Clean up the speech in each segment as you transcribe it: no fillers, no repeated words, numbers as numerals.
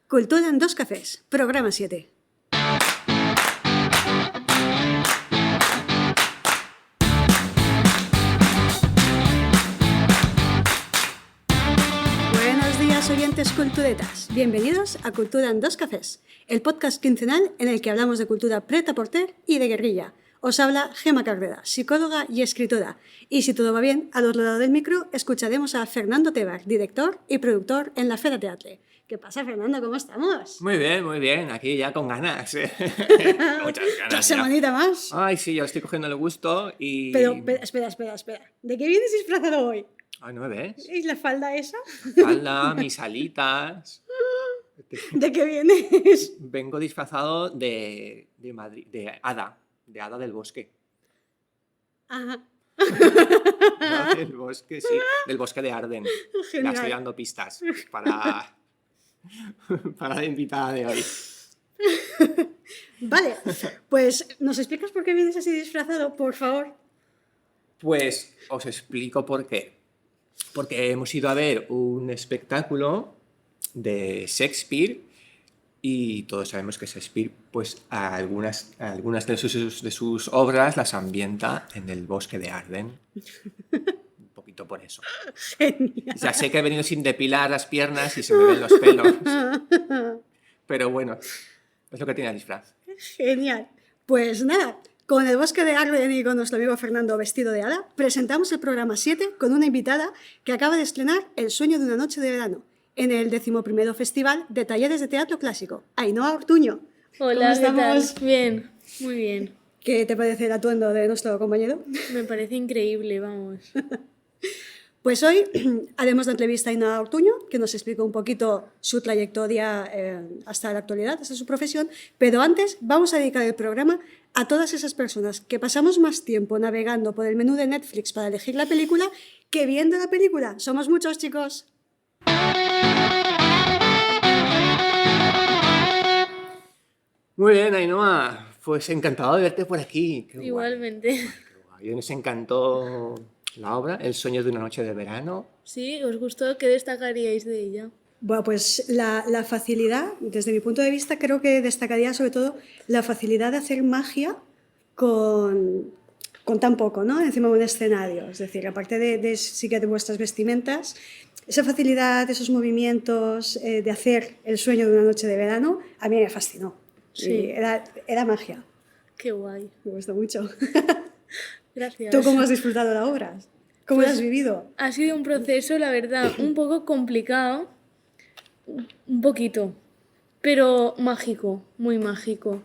Cultura en dos cafés, programa 7. Buenos días, oyentes culturetas. Bienvenidos a Cultura en dos cafés, el podcast quincenal en el que hablamos de cultura prêt-à-porter y de guerrilla. Os habla Gemma Carrera, psicóloga y escritora. Y si todo va bien, al otro lado del micro escucharemos a Fernando Tebar, director y productor en la Fera Teatre. ¿Qué pasa, Fernando? ¿Cómo estamos? Muy bien. Aquí ya con ganas. Muchas ganas. ¿Otra semanita más? Ay, sí, yo estoy cogiendo el gusto y... Pero, espera. ¿De qué vienes disfrazado hoy? Ay, ¿no me ves? ¿Es la falda esa? Falda, mis alitas... ¿De qué vienes? Vengo disfrazado de Madrid, de hada del bosque. Ajá. Hada del bosque, sí, del bosque de Arden. Genial. Ya estoy dando pistas para la invitada de hoy. Vale, pues ¿nos explicas por qué vienes así disfrazado, por favor? Pues os explico por qué. Porque hemos ido a ver un espectáculo de Shakespeare y todos sabemos que Shakespeare, pues algunas de sus obras las ambienta en el bosque de Arden. Un poquito por eso. Genial. Ya sé que he venido sin depilar las piernas y se me ven los pelos. Pero bueno, es lo que tiene el disfraz. Genial. Pues nada, con el bosque de Arden y con nuestro amigo Fernando vestido de hada, presentamos el programa 7 con una invitada que acaba de estrenar El sueño de una noche de verano en el 11º Festival de Talleres de Teatro Clásico. Ainhoa Ortuño. Hola, ¿qué tal? estamos? Bien, muy bien. ¿Qué te parece el atuendo de nuestro compañero? Me parece increíble, vamos. Pues hoy haremos la entrevista a Ainhoa Ortuño, que nos explica un poquito su trayectoria hasta la actualidad, hasta su profesión, pero antes vamos a dedicar el programa a todas esas personas que pasamos más tiempo navegando por el menú de Netflix para elegir la película que viendo la película. Somos muchos, chicos. Muy bien, Ainhoa. Pues encantado de verte por aquí. Qué guay. Igualmente. Qué guay. Nos encantó la obra, El sueño de una noche de verano. ¿Sí? ¿Os gustó? ¿Qué destacaríais de ella? Bueno, pues la facilidad, desde mi punto de vista, creo que destacaría sobre todo la facilidad de hacer magia con tan poco, ¿no? Encima de un escenario. Es decir, aparte sí que de vuestras vestimentas, esa facilidad, esos movimientos de hacer el sueño de una noche de verano, a mí me fascinó. Sí. Y era magia. Qué guay. Me gustó mucho. Gracias. ¿Tú cómo has disfrutado la obra? ¿Cómo la has vivido? Ha sido un proceso, la verdad, un poco complicado, un poquito, pero mágico, muy mágico.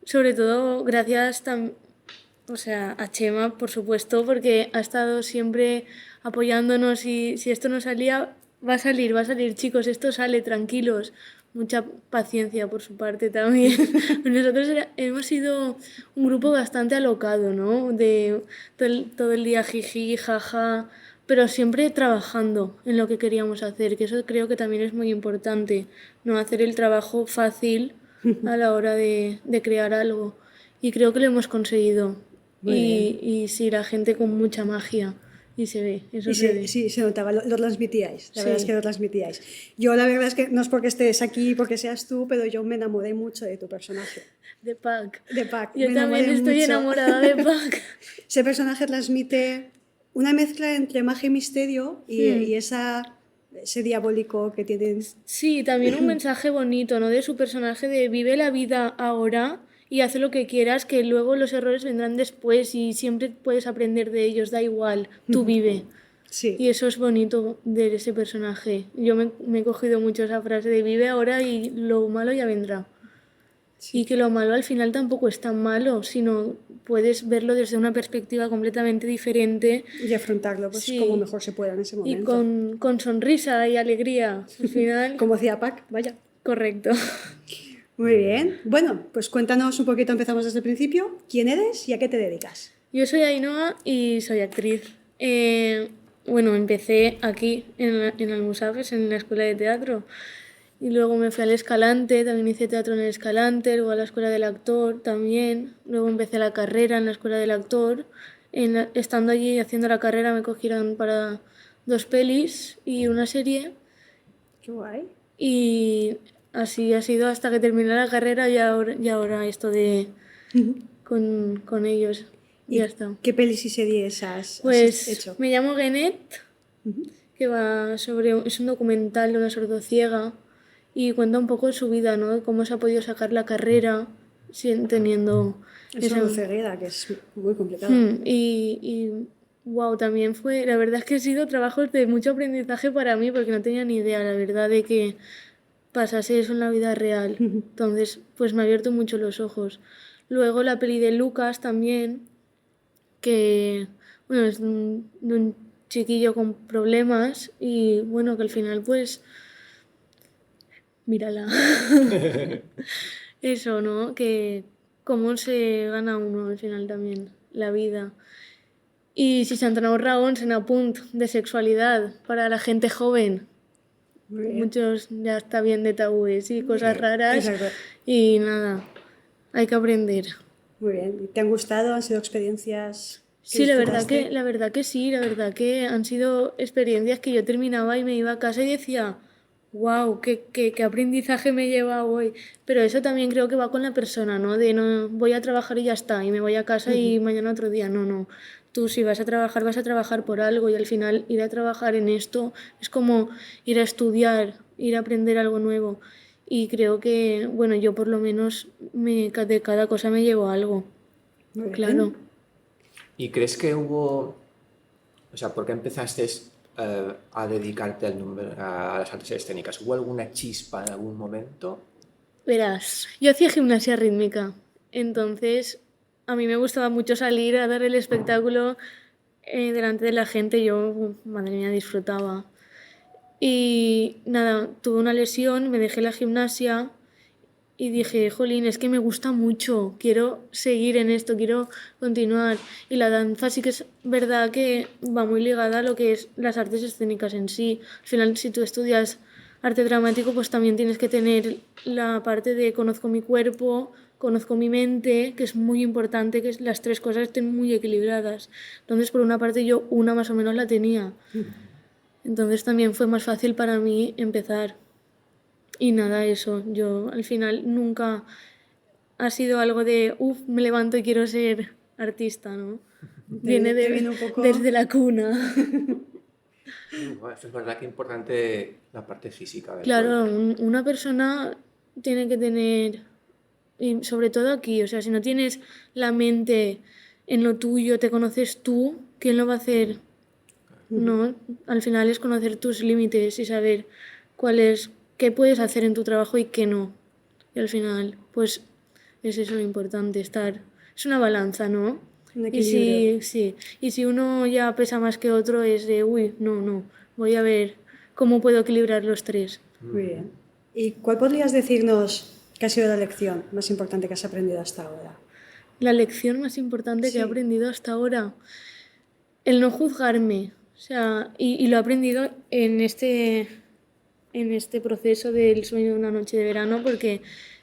Sobre todo gracias a Chema, por supuesto, porque ha estado siempre apoyándonos y si esto no salía, va a salir, chicos, esto sale, tranquilos. Mucha paciencia por su parte también. Nosotros hemos sido un grupo bastante alocado, ¿no? De todo el día jiji, jaja, pero siempre trabajando en lo que queríamos hacer, que eso creo que también es muy importante, no hacer el trabajo fácil a la hora de crear algo. Y creo que lo hemos conseguido. Y sí, la gente con mucha magia. Y se ve, eso se ve. Sí, se notaba, lo transmitíais, la Sí. verdad es que lo transmitíais. Yo la verdad es que no es porque estés aquí, porque seas tú, pero yo me enamoré mucho de tu personaje. De Pac. De Pac. Yo me también enamoré estoy mucho. enamorada de Pac. Ese personaje transmite una mezcla entre magia y misterio y ese diabólico que tienes. Sí, también un mensaje bonito, ¿no? De su personaje de vive la vida ahora y haz lo que quieras, que luego los errores vendrán después y siempre puedes aprender de ellos, da igual, tú vive. Sí. Y eso es bonito de ese personaje. Yo me he cogido mucho esa frase de vive ahora y lo malo ya vendrá. Sí. Y que lo malo al final tampoco es tan malo, sino puedes verlo desde una perspectiva completamente diferente. Y afrontarlo pues, Sí. como mejor se pueda en ese momento. Y con sonrisa y alegría. Al final, Como decía Pac, vaya. correcto. Muy bien. Bueno, pues cuéntanos un poquito, empezamos desde el principio. ¿Quién eres y a qué te dedicas? Yo soy Ainhoa y soy actriz. Bueno, empecé aquí en Almusafes, en la escuela de teatro. Y luego me fui al Escalante, también hice teatro en el Escalante, luego a la escuela del actor también. Luego empecé la carrera en la escuela del actor. Estando allí haciendo la carrera me cogieron para 2 pelis y una serie. Qué guay. Y así ha sido hasta que terminé la carrera y ahora esto de con ellos. ¿Y Ya está. qué pelis y series has Pues hecho? me llamo Genet, que va sobre, es un documental de una sordociega y cuenta un poco de su vida, ¿no? De cómo se ha podido sacar la carrera teniendo Es esa... sordoceguera, que es muy complicado. Wow, también fue, la verdad es que ha sido trabajos de mucho aprendizaje para mí porque no tenía ni idea, la verdad, de que pasase eso en la vida real. Entonces, pues me ha abierto mucho los ojos. Luego la peli de Lucas también, que, bueno, es de un chiquillo con problemas y, bueno, que al final, pues, mírala. Eso, ¿no? Que cómo se gana uno al final también, la vida. Y si s'entrena raons en apunt de sexualidad para la gente joven. Muy bien. Muchos ya está bien de tabúes y cosas raras. Exacto. Y nada, hay que aprender. Muy bien. ¿Y te han gustado? ¿Han sido experiencias que Sí, disfrutaste? la verdad que sí, la verdad que han sido experiencias que yo terminaba y me iba a casa y decía, wow, qué aprendizaje me lleva hoy. Pero eso también creo que va con la persona, ¿no? De no voy a trabajar y ya está, y me voy a casa y mañana otro día. No, no. Tú si vas a trabajar por algo y al final ir a trabajar en esto es como ir a estudiar, ir a aprender algo nuevo. Y creo que, bueno, yo por lo menos de cada cosa me llevo algo, Muy bien. claro. ¿Y crees que hubo, o sea, por qué empezaste a dedicarte a las artes escénicas? ¿Hubo alguna chispa en algún momento? Verás, yo hacía gimnasia rítmica, entonces a mí me gustaba mucho salir a dar el espectáculo delante de la gente, yo, madre mía, disfrutaba. Y nada, tuve una lesión, me dejé la gimnasia y dije, jolín, es que me gusta mucho, quiero seguir en esto, quiero continuar. Y la danza sí que es verdad que va muy ligada a lo que es las artes escénicas en sí. Al final, si tú estudias arte dramático, pues también tienes que tener la parte de conozco mi cuerpo, conozco mi mente, que es muy importante que las tres cosas estén muy equilibradas. Entonces, por una parte, yo una más o menos la tenía. Entonces también fue más fácil para mí empezar. Y nada, eso, yo al final nunca ha sido algo de, uff, me levanto y quiero ser artista, ¿no? Viene Te viene un poco... desde la cuna. Bueno, eso es verdad que es importante la parte física del Claro, cuerpo. una persona tiene que tener, y sobre todo aquí, o sea, si no tienes la mente en lo tuyo, te conoces tú, ¿quién lo va a hacer? No, al final es conocer tus límites y saber qué puedes hacer en tu trabajo y qué no. Y al final, pues es eso lo importante, es una balanza, ¿no? Un Y equilibrio. y si uno ya pesa más que otro es de, uy, no, no, voy a ver cómo puedo equilibrar los tres. Muy bien. ¿Y cuál podrías decirnos que ha sido la lección más importante que has aprendido hasta ahora? La lección más importante que he Sí. aprendido hasta ahora, el no juzgarme. O sea, y lo he aprendido en este proceso del sueño de una noche de verano porque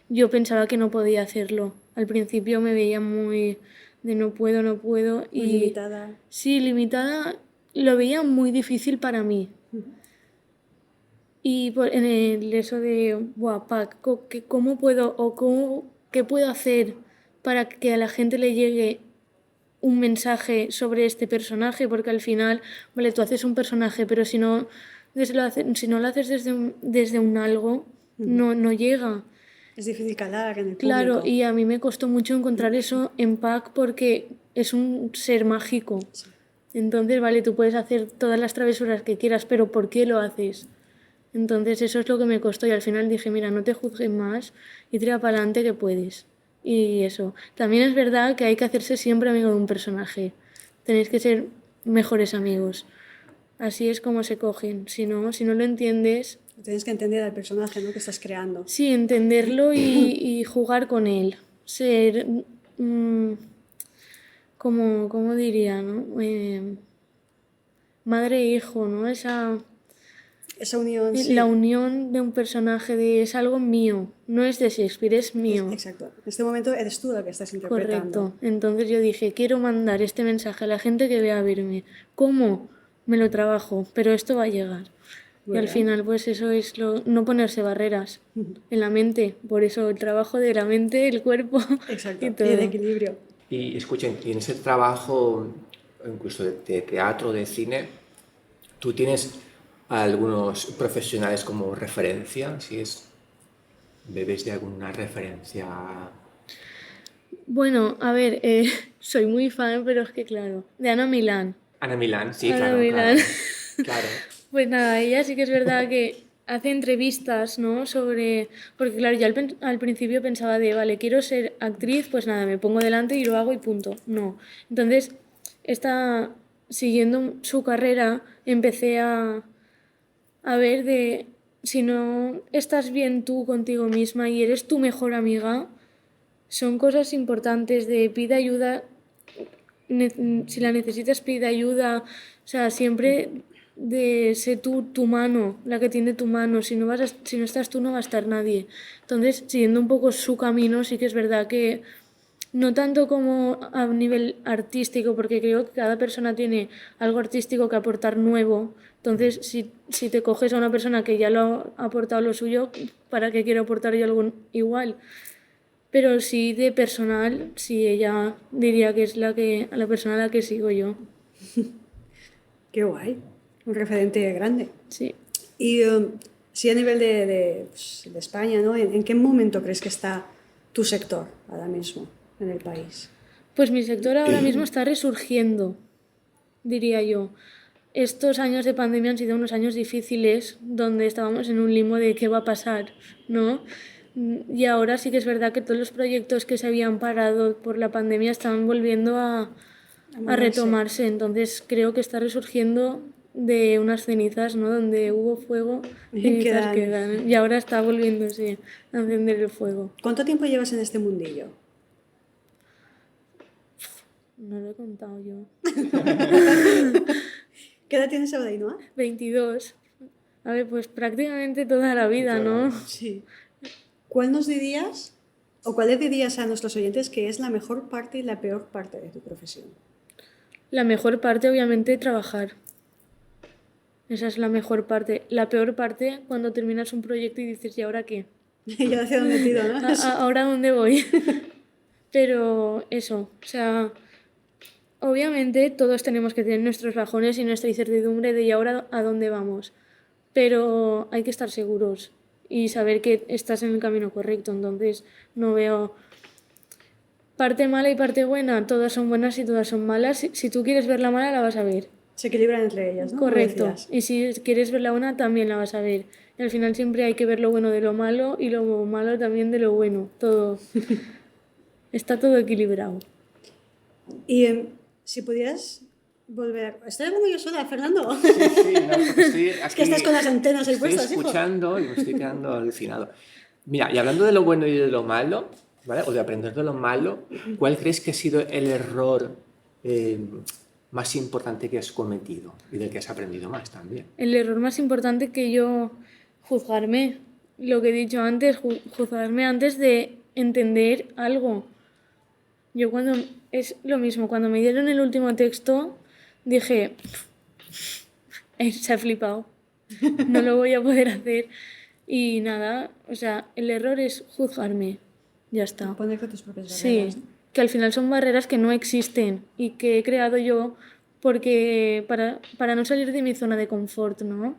yo pensaba que no podía hacerlo. Al principio me veía muy de no puedo, no puedo Muy y limitada. sí, limitada, lo veía muy difícil para mí. Y en el eso de, buah, ¿cómo puedo qué puedo hacer para que a la gente le llegue un mensaje sobre este personaje? Porque al final, vale, tú haces un personaje, pero si no lo haces desde un algo, no llega. Es difícil calar en el Claro, público. y a mí me costó mucho encontrar eso en Pac porque es un ser mágico. Entonces, vale, tú puedes hacer todas las travesuras que quieras, pero ¿por qué lo haces? Entonces eso es lo que me costó y al final dije, mira, no te juzgues más y tira para adelante que puedes. Y eso. También es verdad que hay que hacerse siempre amigo de un personaje. Tenéis que ser mejores amigos. Así es como se cogen. Si no lo entiendes, Tienes que entender al personaje, ¿no?, que estás creando. sí, entenderlo y jugar con él. Ser, mm, como diría, ¿no? Madre e hijo, ¿no? Esa unión, La sí. unión de un personaje es algo mío, no es de Shakespeare, es mío. Exacto. En este momento eres tú la que estás interpretando. Correcto. Entonces yo dije, quiero mandar este mensaje a la gente que vea a verme. ¿Cómo? Me lo trabajo, pero esto va a llegar. Y al final, pues eso es no ponerse barreras en la mente. Por eso el trabajo de la mente, el cuerpo Exacto, y y todo. el equilibrio. Y escuchen, y en ese trabajo, incluso de teatro, de cine, ¿tú tienes a algunos profesionales como referencia? Si es, ¿bebes de alguna referencia? Bueno, a ver, soy muy fan, pero es que claro, de Ana Milán. Ana Milán, sí, Ana claro, Milán. claro. Claro. Pues nada, ella sí que es verdad que hace entrevistas, ¿no? Sobre... Porque claro, yo al principio pensaba de, vale, quiero ser actriz, pues nada, me pongo delante y lo hago y punto. No. Entonces, siguiendo su carrera, empecé a ver de si no estás bien tú contigo misma y eres tu mejor amiga, son cosas importantes de pide ayuda, si la necesitas pide ayuda, o sea, siempre de ser tú tu mano, la que tiene tu mano, si no estás tú no va a estar nadie. Entonces, siguiendo un poco su camino, sí que es verdad que no tanto como a nivel artístico, porque creo que cada persona tiene algo artístico que aportar nuevo. Entonces, si te coges a una persona que ya lo ha aportado lo suyo, ¿para qué quiero aportar yo algo igual? Pero sí de personal, sí ella diría que es a la persona a la que sigo yo. Qué guay, un referente grande. Sí. Y sí, a nivel de España, ¿no? ¿En qué momento crees que está tu sector ahora mismo en el país? Pues mi sector ahora mismo está resurgiendo, diría yo. Estos años de pandemia han sido unos años difíciles donde estábamos en un limbo de qué va a pasar, ¿no? Y ahora sí que es verdad que todos los proyectos que se habían parado por la pandemia están volviendo a moverse. retomarse. Entonces creo que está resurgiendo de unas cenizas, ¿no? Donde hubo fuego, cenizas Quedan. quedan. Y ahora está volviéndose a encender el fuego. ¿Cuánto tiempo llevas en este mundillo? No lo he contado yo. ¿Qué edad tienes ahora, Ainhoa? 22. A ver, pues prácticamente toda la vida, ¿no? Sí. ¿Cuál nos dirías, o cuál le dirías a nuestros oyentes que es la mejor parte y la peor parte de tu profesión? La mejor parte, obviamente, trabajar. Esa es la mejor parte. La peor parte, cuando terminas un proyecto y dices, ¿y ahora qué? ¿Y hacia dónde tiro, no? ¿Ahora dónde voy? Pero eso, o sea, obviamente todos tenemos que tener nuestros bajones y nuestra incertidumbre de ¿y ahora a dónde vamos? Pero hay que estar seguros y saber que estás en el camino correcto. Entonces, no veo parte mala y parte buena. Todas son buenas y todas son malas. Si tú quieres ver la mala, la vas a ver. Se equilibran entre ellas, ¿no? Como Correcto. decías. Y si quieres ver la buena, también la vas a ver. Y al final siempre hay que ver lo bueno de lo malo y lo malo también de lo bueno. Todo. Está todo equilibrado. Y si pudieras volver... ¿Estoy hablando yo sola, Fernando? Sí, sí, no, porque estoy aquí, que estás con las antenas ahí estoy puestas, hijo. escuchando y me estoy quedando alucinado. Mira, y hablando de lo bueno y de lo malo, ¿vale? O de aprender de lo malo, ¿cuál crees que ha sido el error más importante que has cometido y del que has aprendido más también? El error más importante que yo juzgarme, lo que he dicho antes, juzgarme antes de entender algo. Yo es lo mismo, cuando me dieron el último texto, dije, se ha flipado, no lo voy a poder hacer. Y nada, o sea, el error es juzgarme, ya está. Ponerte tus propias Sí, barreras, ¿no? que al final son barreras que no existen y que he creado yo porque para no salir de mi zona de confort, ¿no?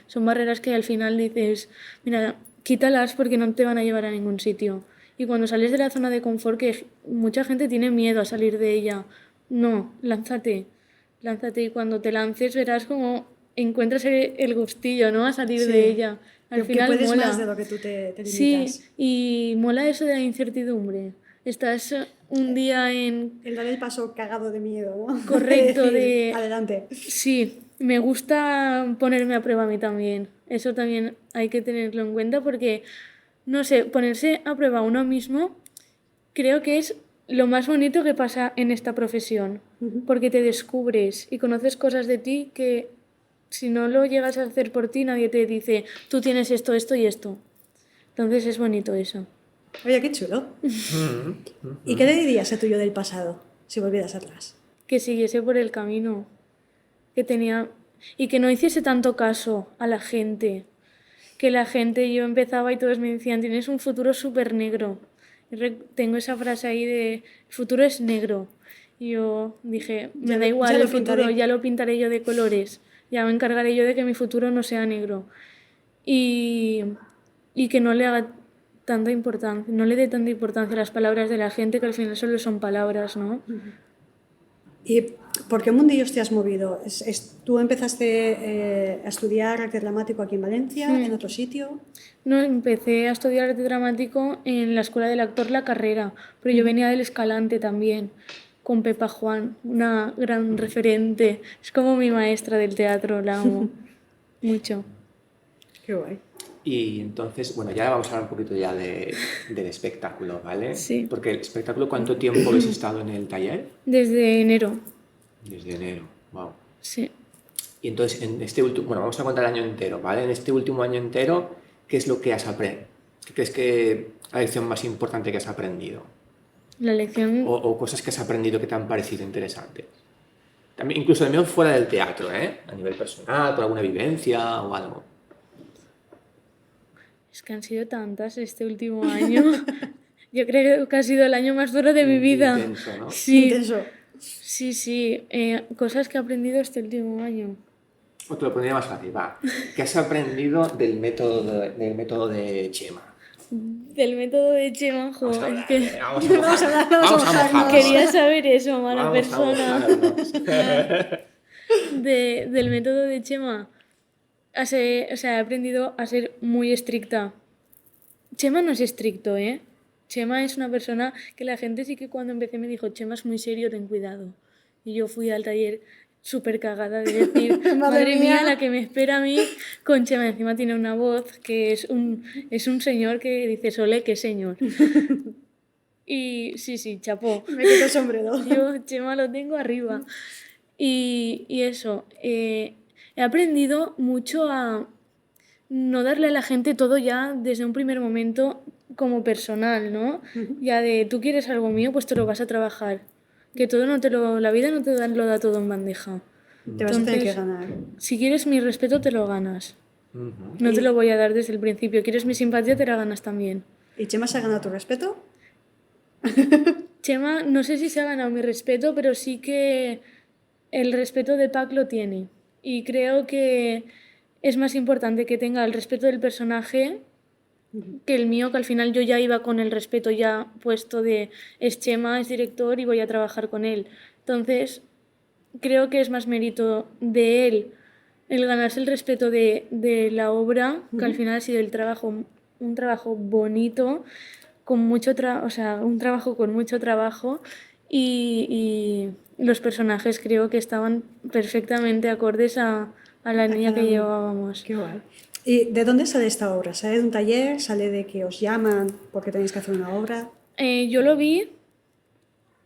Son barreras que al final dices, mira, quítalas porque no te van a llevar a ningún sitio. Y cuando sales de la zona de confort, que mucha gente tiene miedo a salir de ella, no, lánzate y cuando te lances verás como encuentras el gustillo, ¿no? A salir Sí. de ella. Al que final puedes mola. más de lo que tú te limitas. Sí, y mola eso de la incertidumbre. Estás un día en... El dar el paso cagado de miedo, ¿no? Correcto, Decir, adelante. Sí, me gusta ponerme a prueba a mí también. Eso también hay que tenerlo en cuenta porque, no sé, ponerse a prueba a uno mismo creo que es lo más bonito que pasa en esta profesión. Porque te descubres y conoces cosas de ti que si no lo llegas a hacer por ti, nadie te dice, tú tienes esto, esto y esto. Entonces es bonito eso. Oye, qué chulo. ¿Y qué le dirías a tu yo del pasado si volvieras atrás? Que siguiese por el camino que tenía. y que no hiciese tanto caso a la gente. Que la gente, yo empezaba y todos me decían, tienes un futuro súper negro. Tengo esa frase ahí de, el futuro es negro. Y yo dije, me da igual el futuro, ya lo pintaré yo de colores. Ya me encargaré yo de que mi futuro no sea negro. Y que no le haga tanta importancia, no le dé tanta importancia a las palabras de la gente, que al final solo son palabras, ¿no? ¿Y por qué mundillos te has movido? ¿Tú empezaste a estudiar arte dramático aquí en Valencia, en otro sitio? No, empecé a estudiar arte dramático en la Escuela del Actor La Carrera, pero yo venía del Escalante también, con Pepa Juan, una gran referente. Es como mi maestra del teatro, la amo mucho. Qué guay. Y entonces, bueno, ya vamos a hablar un poquito ya del espectáculo, ¿vale? Sí. Porque el espectáculo, ¿cuánto tiempo habéis estado en el taller? Desde enero. Desde enero, wow. Sí. Y entonces, en este último, bueno, vamos a contar el año entero, ¿vale? En este último año entero, ¿qué es lo que has aprendido? ¿Qué crees que la lección más importante que has aprendido? La lección... O cosas que has aprendido que te han parecido interesantes. También, incluso también fuera del teatro, ¿eh? A nivel personal, por alguna vivencia o algo. Es que han sido tantas este último año. Yo creo que ha sido el año más duro de mi vida. Intenso, ¿no? Sí, Intenso. sí. Cosas que he aprendido este último año. O te lo pondría más fácil, va. ¿Qué has aprendido del método de Chema? Del método de Chema, jo, Vamos a es hablar, que Vamos a hablar, vamos a mojarnos. quería saber eso, mala Vamos a persona. mojarnos. Del método de Chema, o sea, he aprendido a ser muy estricta. Chema no es estricto, ¿eh? Chema es una persona que la gente sí que cuando empecé me dijo, Chema es muy serio, ten cuidado. Y yo fui al taller súper cagada de decir, madre mía, la que me espera a mí con Chema. Encima tiene una voz que es un señor que dice, Sole, qué señor. Y sí, chapó. Me quito el sombrero. Yo Chema lo tengo arriba. Y eso, he aprendido mucho a no darle a la gente todo ya desde un primer momento como personal, ¿no? Ya de tú quieres algo mío, pues te lo vas a trabajar. Que todo la vida no te lo da todo en bandeja. Te vas a tener que Entonces, ganar. si quieres mi respeto, te lo ganas. No te lo voy a dar desde el principio. ¿Quieres mi simpatía? Te la ganas también. ¿Y Chema se ha ganado tu respeto? Chema, no sé si se ha ganado mi respeto, pero sí que el respeto de Pac lo tiene. Y creo que es más importante que tenga el respeto del personaje que el mío, que al final yo ya iba con el respeto ya puesto de es Chema, es director y voy a trabajar con él. Entonces, creo que es más mérito de él el ganarse el respeto de la obra, que al final ha sido un trabajo bonito, con mucho un trabajo con mucho trabajo y los personajes creo que estaban perfectamente acordes a la línea que llevábamos. Qué guay. ¿Y de dónde sale esta obra? ¿Sale de un taller? ¿Sale de que os llaman porque tenéis que hacer una obra? Yo lo vi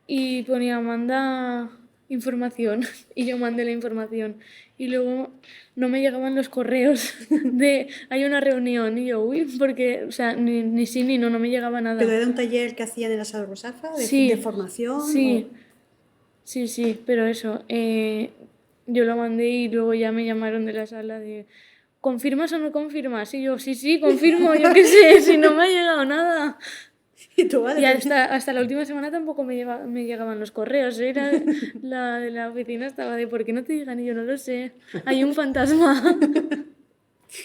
y ponía manda información y yo mandé la información y luego no me llegaban los correos de hay una reunión y yo uy, porque o sea ni sí ni no me llegaba nada. ¿Pero era un taller que hacían en la sala Rusafa Sí, de formación? sí, sí, pero eso, yo lo mandé y luego ya me llamaron de la sala de ¿confirmas o no confirmas? Y yo sí, confirmo, yo qué sé, si no me ha llegado nada. Y tú, vale, Y hasta la última semana tampoco me llegaban los correos. Era la de la oficina estaba de ¿por qué no te llegan? Y yo no lo sé. Hay un fantasma.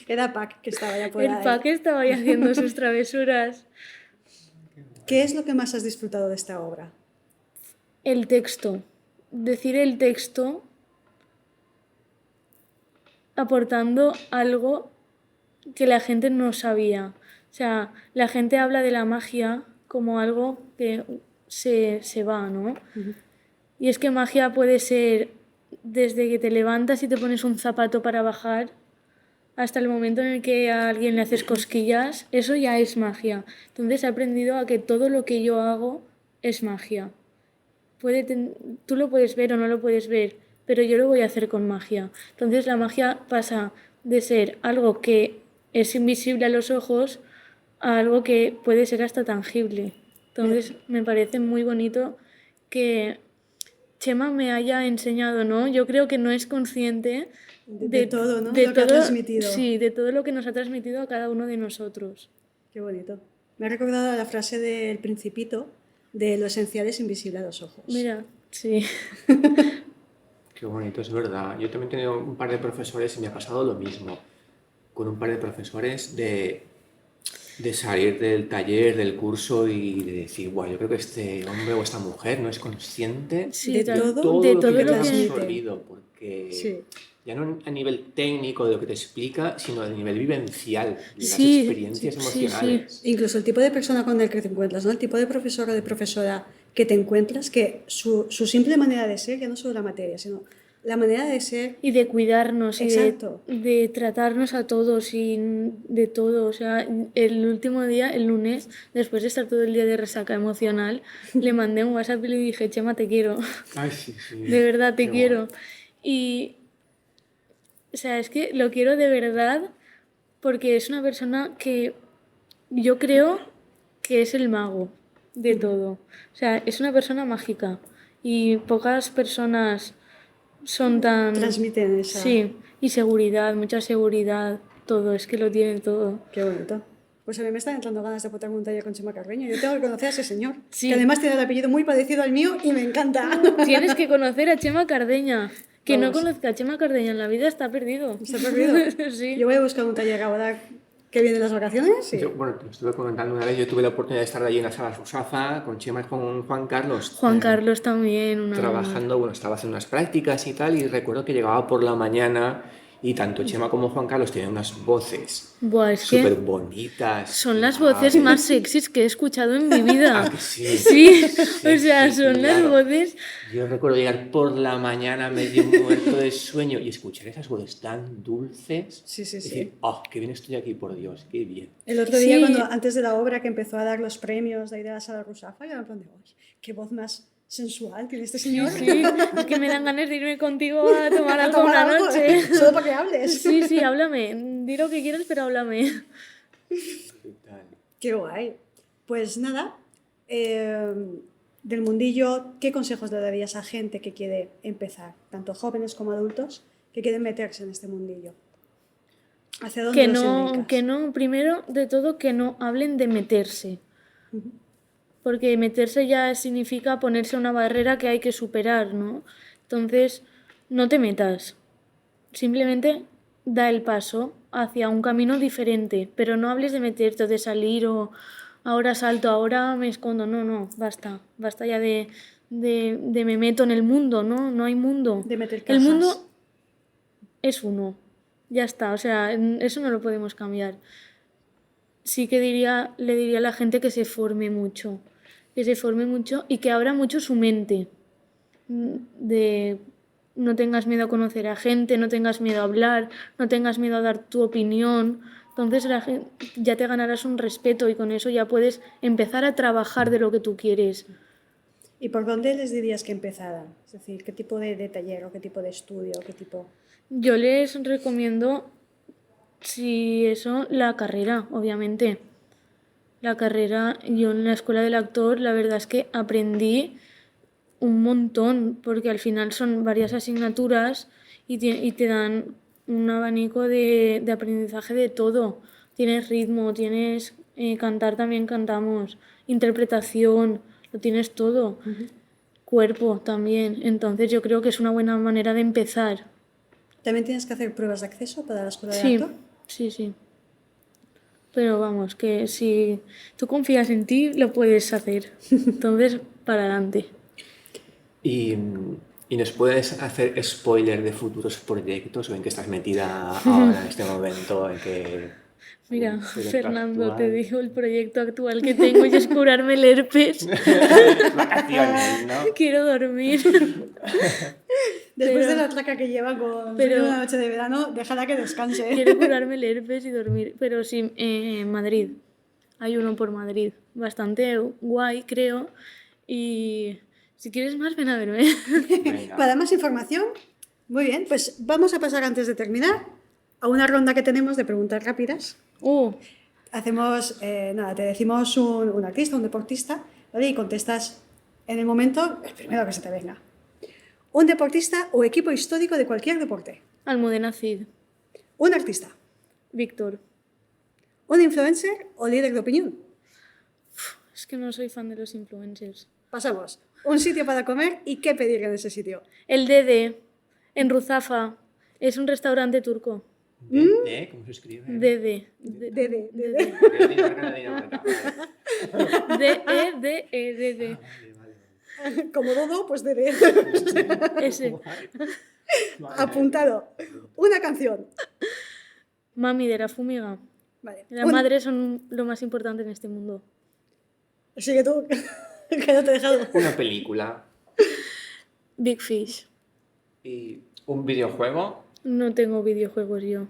Era Pac que estaba ya por ahí. El Pac estaba ahí haciendo sus travesuras. ¿Qué es lo que más has disfrutado de esta obra? El texto. Decir el texto aportando algo que la gente no sabía. O sea, la gente habla de la magia como algo que se va, ¿no? Y es que magia puede ser desde que te levantas y te pones un zapato para bajar hasta el momento en el que a alguien le haces cosquillas, eso ya es magia. Entonces he aprendido a que todo lo que yo hago es magia. Tú lo puedes ver o no lo puedes ver, pero yo lo voy a hacer con magia. Entonces la magia pasa de ser algo que es invisible a los ojos a algo que puede ser hasta tangible. Entonces me parece muy bonito que Chema me haya enseñado, ¿no? Yo creo que no es consciente De todo, ¿no? de Lo que ha todo, transmitido. sí, de todo lo que nos ha transmitido a cada uno de nosotros. Qué bonito. Me ha recordado la frase del Principito de lo esencial es invisible a los ojos. Mira, sí. Qué bonito, es verdad. Yo también he tenido un par de profesores y me ha pasado lo mismo. Con un par de profesores de salir del taller, del curso y de decir, guau, yo creo que este hombre o esta mujer no es consciente Sí, De tal- todo de lo todo que lo hemos que... transmite. absorbido, porque Sí. ya no a nivel técnico de lo que te explica, sino a nivel vivencial, de las Sí, experiencias sí, sí. emocionales. Incluso el tipo de persona con el que te encuentras, ¿no? El tipo de profesor o de profesora que te encuentras, que su simple manera de ser, ya no solo la materia, sino la manera de ser, Y de cuidarnos y Exacto. de tratarnos a todos y de todo. O sea, el último día, el lunes, después de estar todo el día de resaca emocional, le mandé un WhatsApp y le dije, Chema, te quiero. Ay, sí, sí. De verdad, te Qué quiero. guay. Y, o sea, es que lo quiero de verdad porque es una persona que yo creo que es el mago de todo. O sea, es una persona mágica y pocas personas son tan... transmiten esa... Sí, y seguridad, mucha seguridad, todo, es que lo tienen todo. Qué bonito. Pues a mí me están entrando ganas de apuntarme un taller con Chema Carreño. Yo tengo que conocer a ese señor, Sí. que además tiene el apellido muy parecido al mío y me encanta. Tienes que conocer a Chema Cardeña. Que no Vamos. conozca a Chema Cardeña en la vida está perdido. ¿Está perdido? Sí. Yo voy a buscar un taller ahora que vienen las vacaciones. Yo, bueno, te lo estuve comentando una vez, yo tuve la oportunidad de estar allí en la sala Rusafa con Chema y con Juan Carlos. Juan Carlos también, una... Trabajando, bueno, estaba haciendo unas prácticas y tal, y recuerdo que llegaba por la mañana y tanto Chema como Juan Carlos tenían unas voces Buah, es súper que bonitas. son las voces más sexys que he escuchado en mi vida. Ah, que sí. Sí, o Sí, sea, sí, son las claro. voces... Yo recuerdo llegar por la mañana medio muerto de sueño y escuchar esas voces tan dulces. Sí, sí, y sí. decir, oh, qué bien estoy aquí, por Dios, qué bien. El otro día, Sí. cuando antes de la obra que empezó a dar los premios de ahí de la sala Rusafa, yo me plan de, "Ay, qué voz más sensual tiene este señor". Sí, es que me dan ganas de irme contigo a tomar A algo tomar una algo, noche. solo para que hables. Sí, sí, háblame. Di lo que quieras, pero háblame. Total. Qué guay. Pues nada, del mundillo, ¿qué consejos le darías a gente que quiere empezar, tanto jóvenes como adultos, que quieren meterse en este mundillo? ¿Hacia dónde los indicas? Que no, primero de todo, que no hablen de meterse. Porque meterse ya significa ponerse una barrera que hay que superar, ¿no? Entonces, no te metas. Simplemente da el paso hacia un camino diferente, pero no hables de meterte, de salir o ahora salto, ahora me escondo. No, no, basta. Basta ya de me meto en el mundo, ¿no? No hay mundo. De meter El cajas. mundo es uno. Ya está, o sea, eso no lo podemos cambiar. Sí que le diría a la gente que se forme mucho y que abra mucho su mente. De no tengas miedo a conocer a gente, no tengas miedo a hablar, no tengas miedo a dar tu opinión. Entonces ya te ganarás un respeto y con eso ya puedes empezar a trabajar de lo que tú quieres. ¿Y por dónde les dirías que empezaran? Es decir, ¿qué tipo de taller o qué tipo de estudio? ¿Qué tipo? Yo les recomiendo, si eso, la carrera, obviamente. La carrera, yo en la escuela del actor, la verdad es que aprendí un montón, porque al final son varias asignaturas y te dan un abanico de aprendizaje de todo. Tienes ritmo, tienes cantar, también cantamos, interpretación, lo tienes todo. Cuerpo también. Entonces yo creo que es una buena manera de empezar. ¿También tienes que hacer pruebas de acceso para la escuela de Sí, actor? sí, sí. Pero vamos, que si tú confías en ti, lo puedes hacer. Entonces, para adelante. ¿Y nos puedes hacer spoiler de futuros proyectos o en qué estás metida ahora en este momento? En que Mira, algún proyecto Fernando, te actual? digo el proyecto actual que tengo y es curarme el herpes. Vacaciones, ¿no? Quiero dormir. Después de Pero- la traca que lleva con pero- una noche de verano, déjala que descanse. Quiero curarme el herpes y dormir. Pero sí, en Madrid. Hay uno por Madrid. Bastante guay, creo. Y si quieres más, ven a verme. Venga. Para más información, muy bien, pues vamos a pasar antes de terminar a una ronda que tenemos de preguntas rápidas. Hacemos, nada, te decimos un artista, un deportista, ¿vale? Y contestas en el momento el primero que se te venga. Un deportista o equipo histórico de cualquier deporte. Almudena Cid. Un artista. Víctor. Un influencer o líder de opinión. Es que no soy fan de los influencers. Pasamos. Un sitio para comer y qué pedir en ese sitio. El Dede, en Ruzafa. Es un restaurante turco. ¿Cómo se escribe? Dede. Dede. D-E-D-E-D-D. Como Dodo, pues Dede. Ese. Apuntado. Una canción. Mami de la Fumiga. Vale. Las madres son lo más importante en este mundo. Sigue tú, que no te he dejado. Una película. Big Fish. Y un videojuego. No tengo videojuegos yo.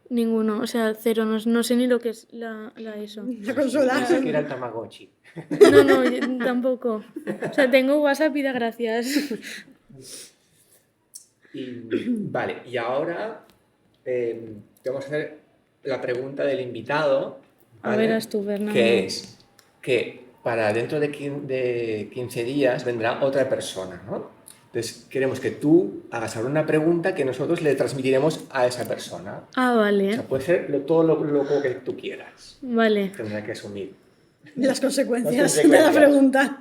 Ninguno. O sea, cero. No sé ni lo que es la ESO. La consola. Pensé que era el Tamagotchi. No, yo tampoco. O sea, tengo WhatsApp y da gracias. Vale, y ahora te vamos a hacer la pregunta del invitado. A ¿vale? verás tú, Bernardo. Que es que para dentro de 15 días vendrá otra persona, ¿no? Entonces queremos que tú hagas ahora una pregunta que nosotros le transmitiremos a esa persona. Ah, O vale. sea, puede ser todo lo que tú quieras. Vale. Tendrá que asumir. Las consecuencias Las de consecuencias. la pregunta.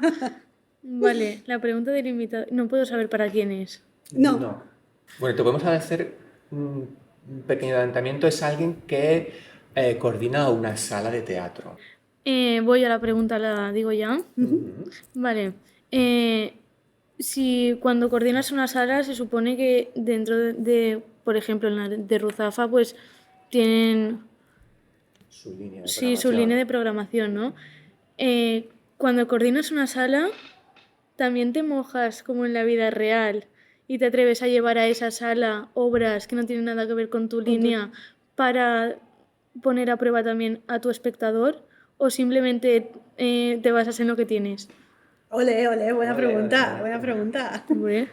Vale. La pregunta del invitado. No puedo saber para quién es. No. Bueno, te podemos hacer un pequeño adelantamiento. Es alguien que coordina una sala de teatro. Voy a la pregunta, la digo ya. Ujú. Vale. Si cuando coordinas una sala se supone que dentro por ejemplo, en la de Ruzafa, pues tienen Su línea de su programación. línea de programación, ¿no? Cuando coordinas una sala, también te mojas como en la vida real y te atreves a llevar a esa sala obras que no tienen nada que ver con tu línea para poner a prueba también a tu espectador, o simplemente te basas en lo que tienes. Ole, buena Ole, pregunta, ole. buena pregunta. Hombre,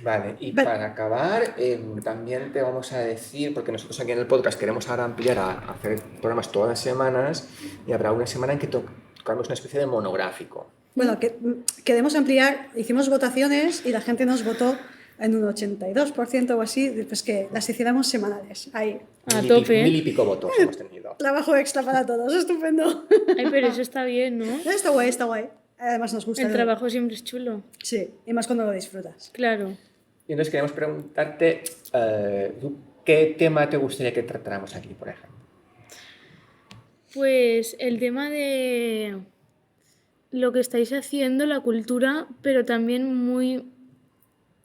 Vale, y Vale. para acabar, también te vamos a decir, porque nosotros aquí en el podcast queremos ahora ampliar a hacer programas todas las semanas, y habrá una semana en que tocamos una especie de monográfico. Bueno, que queremos ampliar, hicimos votaciones y la gente nos votó en un 82% o así, pues que las hiciéramos semanales. Ahí, a tope. 1000 y pico votos hemos tenido. trabajo extra para todos, estupendo. Ay, pero eso está bien, ¿no? Está guay, está guay. Además nos gusta. El trabajo siempre es chulo. Sí, y más cuando lo disfrutas. Claro. Y entonces queremos preguntarte, ¿tú qué tema te gustaría que tratáramos aquí, por ejemplo? Pues el tema de lo que estáis haciendo, la cultura, pero también muy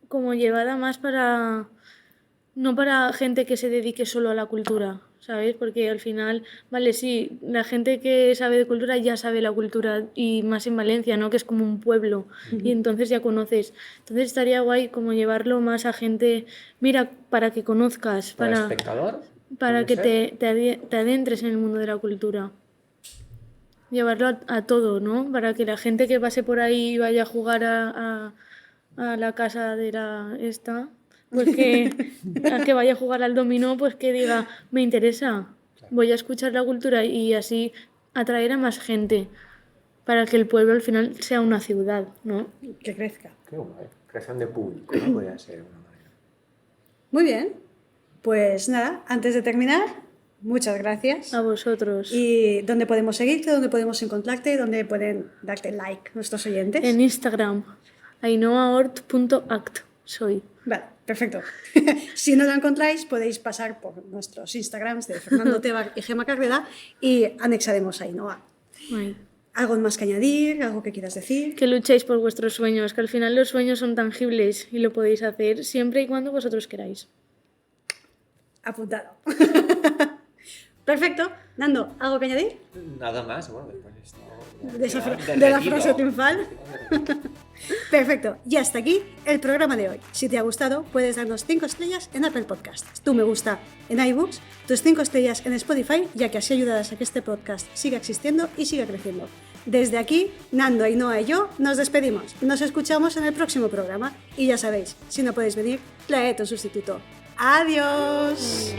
como llevada más para, no para gente que se dedique solo a la cultura, ¿sabes? Porque al final, vale, sí, la gente que sabe de cultura ya sabe la cultura, y más en Valencia, ¿no? Que es como un pueblo, y entonces ya conoces. Entonces estaría guay como llevarlo más a gente, mira, para que conozcas, ¿Para el para espectador? que ¿Puede ser? te adentres en el mundo de la cultura. Llevarlo a todo, ¿no? Para que la gente que pase por ahí y vaya a jugar a la casa de la esta, pues que vaya a jugar al dominó, pues que diga, me interesa, voy a escuchar la cultura, y así atraer a más gente para que el pueblo al final sea una ciudad, ¿no? Que crezca. Qué guay. Creación de público, ¿no? Podría ser de una manera. Muy bien. Pues nada, antes de terminar, muchas gracias. A vosotros. ¿Y dónde podemos seguirte? ¿Dónde podemos encontrarte? ¿Dónde pueden darte like nuestros oyentes? En Instagram, ainhoaort.act soy. Vale, perfecto. Si no lo encontráis, podéis pasar por nuestros Instagrams de Fernando Tebar y Gemma Carrera y anexaremos ahí, ¿no? Ay. ¿Algo más que añadir? ¿Algo que quieras decir? Que luchéis por vuestros sueños, que al final los sueños son tangibles y lo podéis hacer siempre y cuando vosotros queráis. Apuntado. Perfecto. Nando, ¿algo que añadir? Nada más, bueno, después de esto... De la frase triunfal. Perfecto. Y hasta aquí el programa de hoy. Si te ha gustado, puedes darnos 5 estrellas en Apple Podcasts, tu me gusta en iBooks, tus 5 estrellas en Spotify, ya que así ayudarás a que este podcast siga existiendo y siga creciendo. Desde aquí, Nando, Ainhoa y yo nos despedimos. Nos escuchamos en el próximo programa. Y ya sabéis, si no podéis venir, traed un sustituto. ¡Adiós!